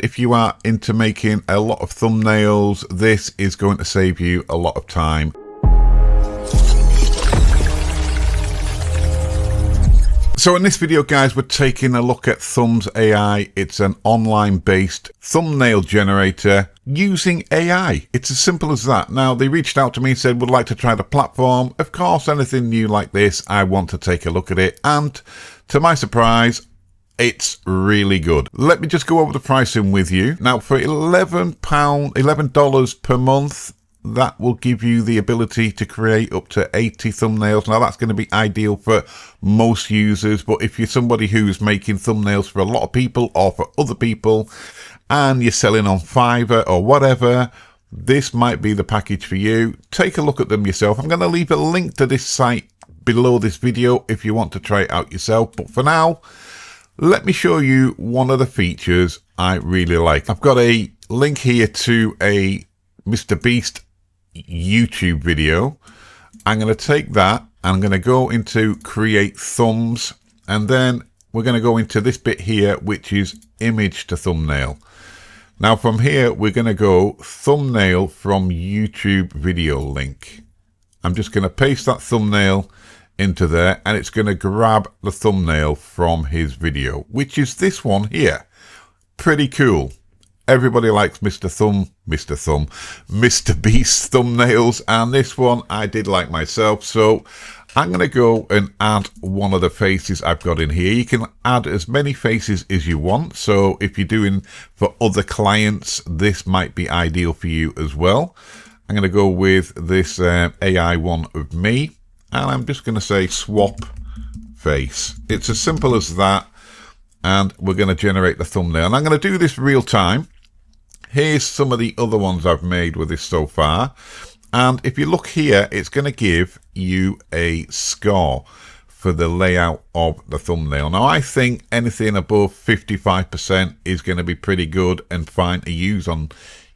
If you are into making a lot of thumbnails, this is going to save you a lot of time. So in this video, guys, we're taking a look at Thumbs AI. It's an online-based thumbnail generator using AI. It's as simple as that. Now, they reached out to me and said, would like to try the platform. Of course, anything new like this, I want to take a look at it. And to my surprise, it's really good. Let me just go over the pricing with you. Now, for $11 per month, that will give you the ability to create up to 80 thumbnails. Now, that's going to be ideal for most users, but if you're somebody who's making thumbnails for a lot of people or for other people, and you're selling on Fiverr or whatever, this might be the package for you. Take a look at them yourself. I'm going to leave a link to this site below this video if you want to try it out yourself. But for now, let me show you one of the features I really like. I've got a link here to a Mr. Beast YouTube video. I'm going to take that and I'm going to go into create thumbs, and then we're going to go into this bit here, which is image to thumbnail. Now from here we're going to go thumbnail from YouTube video link. I'm just going to paste that thumbnail into there, and it's going to grab the thumbnail from his video, which is this one here. Pretty cool. Everybody likes Mr. Beast thumbnails, and this one I did like myself. So I'm going to go and add one of the faces I've got in here. You can add as many faces as you want. So if you're doing for other clients, this might be ideal for you as well. I'm going to go with this AI one of me, and I'm just going to say swap face. It's as simple as that, and we're going to generate the thumbnail. And I'm going to do this real time. Here's some of the other ones I've made with this so far. And if you look here, it's going to give you a score for the layout of the thumbnail. Now, I think anything above 55% is going to be pretty good and fine to use on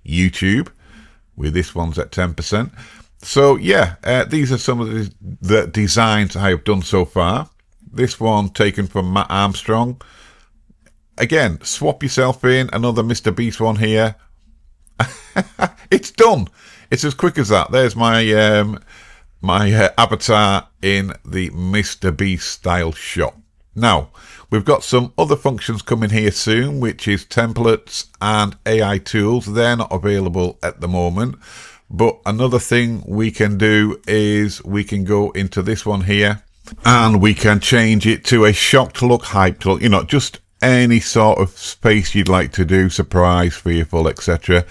YouTube, with this one's at 10%. So yeah, these are some of the designs I have done so far. This one taken from Matt Armstrong. Again, swap yourself in, another Mr. Beast one here. It's done. It's as quick as that. There's my avatar in the Mr. Beast style shot. Now, we've got some other functions coming here soon, which is templates and AI tools. They're not available at the moment. But another thing we can do is we can go into this one here, and we can change it to a shocked look, hyped look, you know, just any sort of space you'd like to do, surprise, fearful, etc.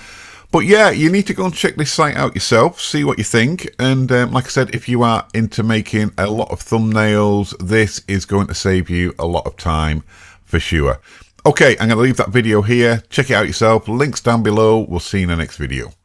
But yeah, you need to go and check this site out yourself, see what you think. And like I said, if you are into making a lot of thumbnails, this is going to save you a lot of time for sure. Okay, I'm going to leave that video here. Check it out yourself. Links down below. We'll see you in the next video.